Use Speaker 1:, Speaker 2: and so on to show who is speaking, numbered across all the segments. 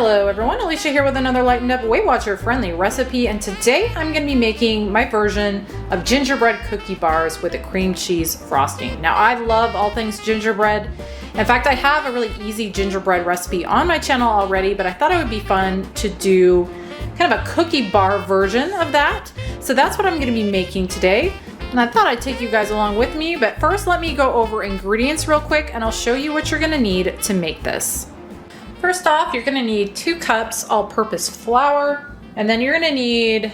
Speaker 1: Hello everyone, Alicia here with another Lightened Up Weight Watcher friendly recipe, and today I'm going to be making my version of gingerbread cookie bars with a cream cheese frosting. Now I love all things gingerbread. In fact, I have a really easy gingerbread recipe on my channel already, but I thought it would be fun to do kind of a cookie bar version of that. So that's what I'm going to be making today. And I thought I'd take you guys along with me, but first let me go over ingredients real quick and I'll show you what you're going to need to make this. First off, you're going to need 2 cups all-purpose flour, and then you're going to need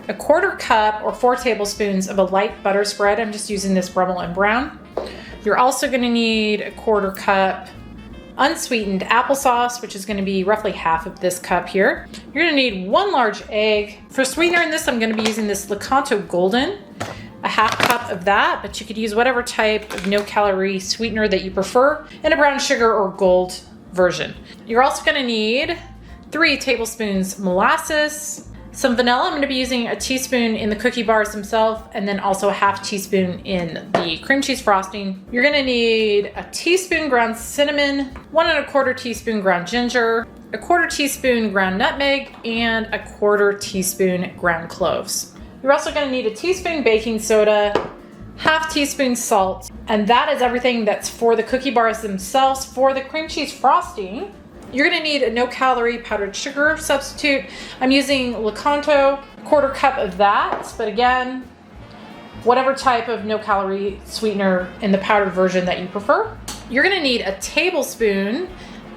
Speaker 1: a 1/4 cup or 4 tablespoons of a light butter spread. I'm just using this Brummel and Brown. You're also going to need a 1/4 cup unsweetened applesauce, which is going to be roughly half of this cup here. You're going to need 1 large egg. For sweetener in this, I'm going to be using this Lakanto Golden, a 1/2 cup of that, but you could use whatever type of no-calorie sweetener that you prefer, and a brown sugar or gold version. You're also going to need 3 tablespoons molasses, some vanilla. I'm going to be using a teaspoon in the cookie bars themselves, and then also a 1/2 teaspoon in the cream cheese frosting. You're going to need a teaspoon ground cinnamon, 1 1/4 teaspoon ground ginger, a 1/4 teaspoon ground nutmeg, and a 1/4 teaspoon ground cloves. You're also going to need a teaspoon baking soda, 1/2 teaspoon salt, and that is everything that's for the cookie bars themselves. For the cream cheese frosting, you're going to need a no-calorie powdered sugar substitute. I'm using Lakanto, 1/4 cup of that, but again, whatever type of no-calorie sweetener in the powdered version that you prefer. You're going to need a tablespoon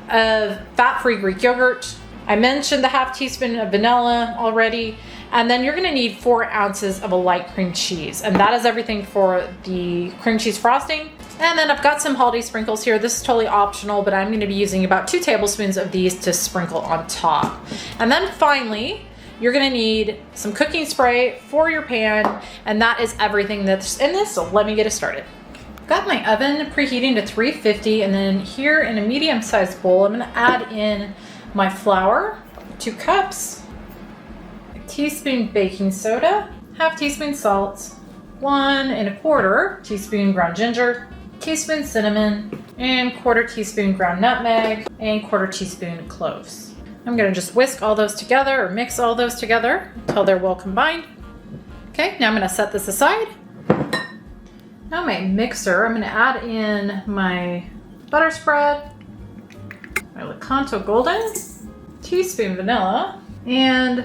Speaker 1: of fat-free Greek yogurt. I mentioned the 1/2 teaspoon of vanilla already. And then you're going to need 4 ounces of a light cream cheese. And that is everything for the cream cheese frosting. And then I've got some holiday sprinkles here. This is totally optional, but I'm going to be using about 2 tablespoons of these to sprinkle on top. And then finally, you're going to need some cooking spray for your pan. And that is everything that's in this. So let me get it started. I've got my oven preheating to 350. And then here in a medium-sized bowl, I'm going to add in my flour, 2 cups. Teaspoon baking soda, 1/2 teaspoon salt, 1 1/4 teaspoon ground ginger, teaspoon cinnamon, and 1/4 teaspoon ground nutmeg, and 1/4 teaspoon cloves. I'm going to just whisk all those together or mix all those together until they're well combined. Okay, now I'm going to set this aside. Now my mixer, I'm going to add in my butter spread, my Lakanto Golden, teaspoon vanilla, and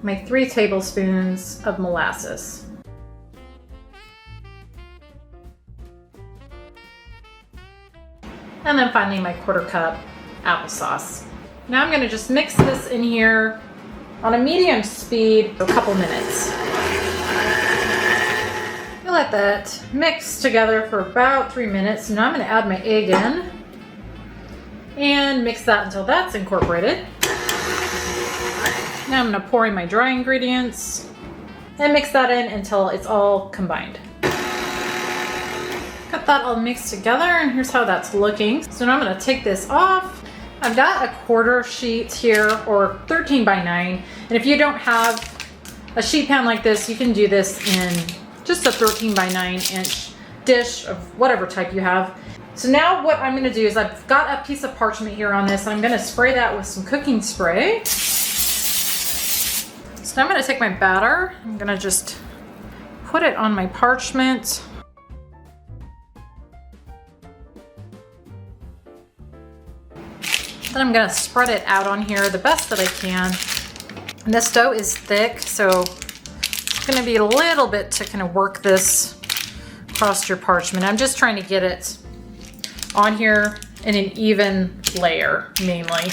Speaker 1: my 3 tablespoons of molasses. And then finally my 1/4 cup applesauce. Now I'm going to just mix this in here on a medium speed for a couple minutes. I let that mix together for about 3 minutes. Now I'm going to add my egg in and mix that until that's incorporated. Now I'm going to pour in my dry ingredients and mix that in until it's all combined. Got that all mixed together, and here's how that's looking. So now I'm going to take this off. I've got a 1/4 sheet here, or 13 by 9. And if you don't have a sheet pan like this, you can do this in just a 13 by 9 inch dish of whatever type you have. So now what I'm going to do is I've got a piece of parchment here on this, and I'm going to spray that with some cooking spray. So now I'm going to take my batter, I'm going to just put it on my parchment. Then I'm going to spread it out on here the best that I can. And this dough is thick, so it's going to be a little bit to kind of work this across your parchment. I'm just trying to get it on here in an even layer, mainly.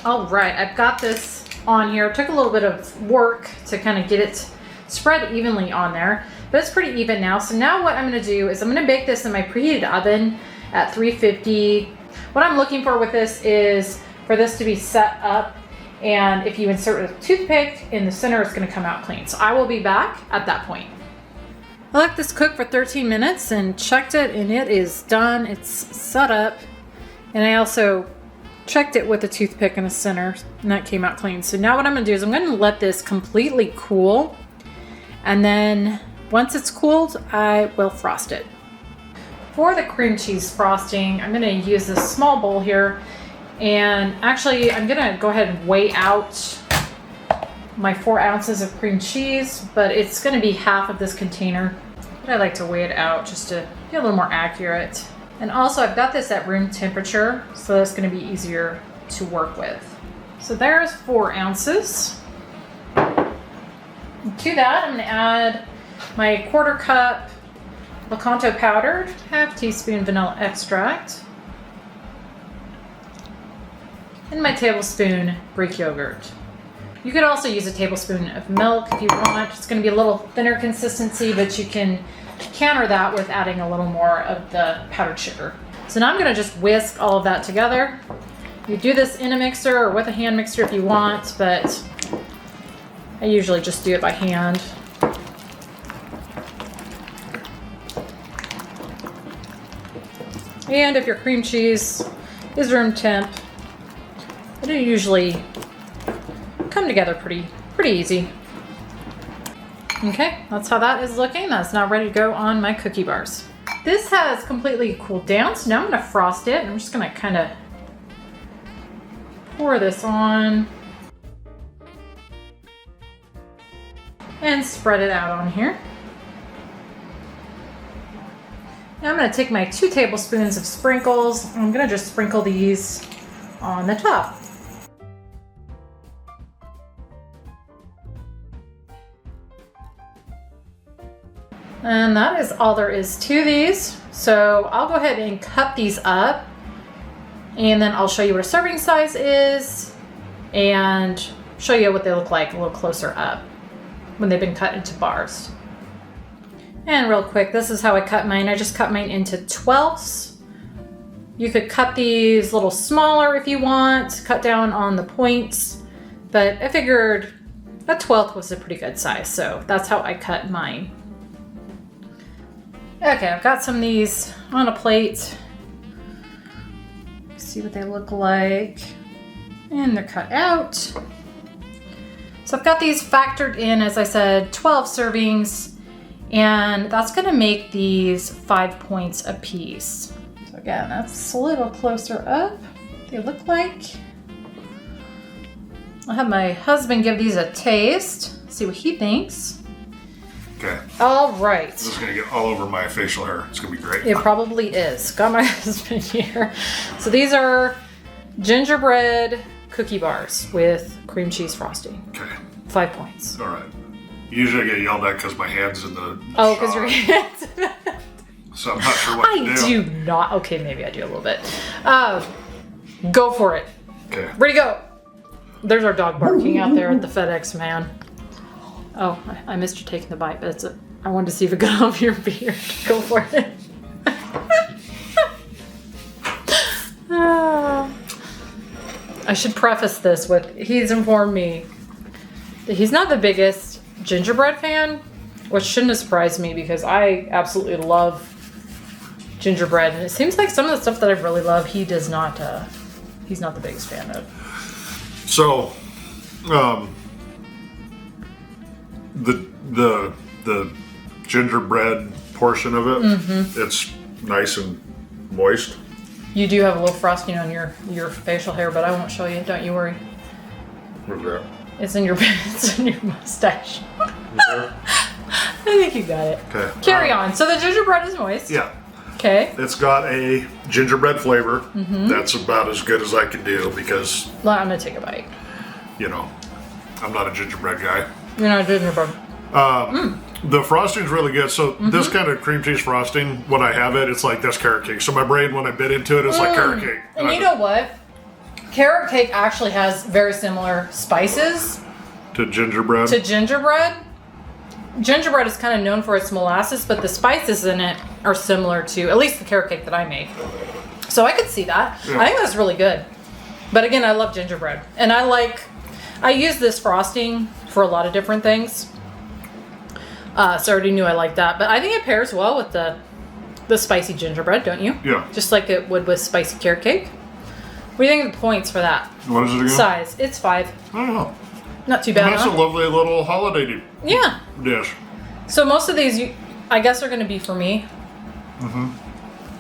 Speaker 1: All right, I've got this on here. It took a little bit of work to kind of get it spread evenly on there, but it's pretty even now. So now what I'm going to do is I'm going to bake this in my preheated oven at 350. What I'm looking for with this is for this to be set up, and if you insert a toothpick in the center, it's going to come out clean. So I will be back at that point. I let this cook for 13 minutes and checked it, and it is done. It's set up, and I also checked it with a toothpick in the center, and that came out clean. So now what I'm going to do is I'm going to let this completely cool, and then once it's cooled, I will frost it. For the cream cheese frosting, I'm going to use this small bowl here, And actually, I'm gonna go ahead and weigh out my 4 ounces of cream cheese, but it's gonna be half of this container. But I like to weigh it out just to be a little more accurate. And also I've got this at room temperature, so that's gonna be easier to work with. So there's 4 ounces. And to that, I'm gonna add my 1/4 cup Lakanto powdered, 1/2 teaspoon vanilla extract, and my tablespoon Greek yogurt. You could also use a tablespoon of milk if you want. It's going to be a little thinner consistency, but you can counter that with adding a little more of the powdered sugar. So now I'm going to just whisk all of that together. You do this in a mixer or with a hand mixer if you want, but I usually just do it by hand. And if your cream cheese is room temp, it'll usually come together pretty easy. Okay, that's how that is looking. That's now ready to go on my cookie bars. This has completely cooled down, so now I'm gonna frost it. I'm just gonna kind of pour this on and spread it out on here. Now I'm gonna take my 2 tablespoons of sprinkles. I'm gonna just sprinkle these on the top. And that is all there is to these. So I'll go ahead and cut these up, and then I'll show you what a serving size is and show you what they look like a little closer up when they've been cut into bars. And real quick, this is how I cut mine. I just cut mine into 12ths. You could cut these a little smaller if you want, cut down on the points, but I figured a 12th was a pretty good size, so that's how I cut mine. Okay, I've got some of these on a plate. See what they look like. And they're cut out. So I've got these factored in, as I said, 12 servings, and that's gonna make these 5 points a piece. So again, that's a little closer up. They look like. I'll have my husband give these a taste, see what he thinks.
Speaker 2: Okay.
Speaker 1: All right.
Speaker 2: This is going to get all over my facial hair. It's going to be great.
Speaker 1: It probably is. Got my husband here. So these are gingerbread cookie bars with cream cheese frosting.
Speaker 2: Okay.
Speaker 1: 5 points.
Speaker 2: All right. Usually I get yelled at because my hand's in the
Speaker 1: Oh, because your hands.
Speaker 2: So I'm not sure what to do.
Speaker 1: I do not. Okay, maybe I do a little bit. Go for it.
Speaker 2: Okay.
Speaker 1: Ready, go. There's our dog barking out there at the FedEx man. Oh, I missed you taking the bite, but I wanted to see if it got off your beard. Go for it. I should preface this with, he's informed me that he's not the biggest gingerbread fan, which shouldn't have surprised me because I absolutely love gingerbread. And it seems like some of the stuff that I really love, he does not, he's not the biggest fan of.
Speaker 2: So, the gingerbread portion of it, it's nice and moist.
Speaker 1: You do have a little frosting on your facial hair, but I won't show you. Don't you worry.
Speaker 2: Where's that?
Speaker 1: It's in your mustache.
Speaker 2: There?
Speaker 1: I think you got it.
Speaker 2: Okay.
Speaker 1: Carry on. So the gingerbread is moist.
Speaker 2: Yeah.
Speaker 1: Okay.
Speaker 2: It's got a gingerbread flavor. That's about as good as I can do because,
Speaker 1: Well, I'm gonna take a bite.
Speaker 2: you know, I'm not a gingerbread guy.
Speaker 1: You're not a gingerbread.
Speaker 2: The frosting's really good. So this kind of cream cheese frosting, when I have it, it's like that's carrot cake. So my brain, when I bit into it, it's like carrot cake.
Speaker 1: And you know what? Carrot cake actually has very similar spices
Speaker 2: To gingerbread.
Speaker 1: to gingerbread. Gingerbread is kind of known for its molasses, but the spices in it are similar to at least the carrot cake that I make. So I could see that.
Speaker 2: Yeah.
Speaker 1: I think that's really good. But again, I love gingerbread. And I use this frosting for a lot of different things. So I already knew I liked that. But I think it pairs well with the spicy gingerbread, don't you?
Speaker 2: Yeah.
Speaker 1: Just like it would with spicy carrot cake. What do you think of the points for that?
Speaker 2: What is it again?
Speaker 1: Size. It's 5.
Speaker 2: I don't know.
Speaker 1: Not too bad,
Speaker 2: That's a
Speaker 1: huh?
Speaker 2: lovely little holiday
Speaker 1: Yeah.
Speaker 2: dish.
Speaker 1: So most of these, I guess, are going to be for me.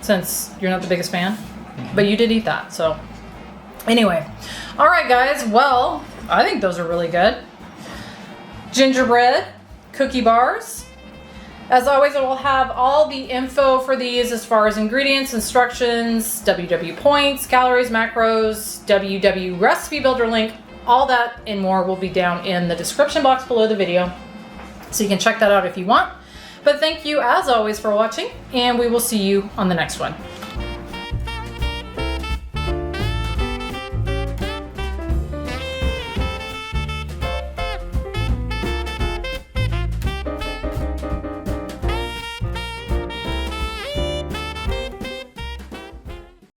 Speaker 1: Since you're not the biggest fan. But you did eat that, so. Anyway, all right, guys. Well, I think those are really good. Gingerbread cookie bars. As always, I will have all the info for these as far as ingredients, instructions, WW points, calories, macros, WW recipe builder link, all that and more will be down in the description box below the video. So you can check that out if you want. But thank you as always for watching, and we will see you on the next one.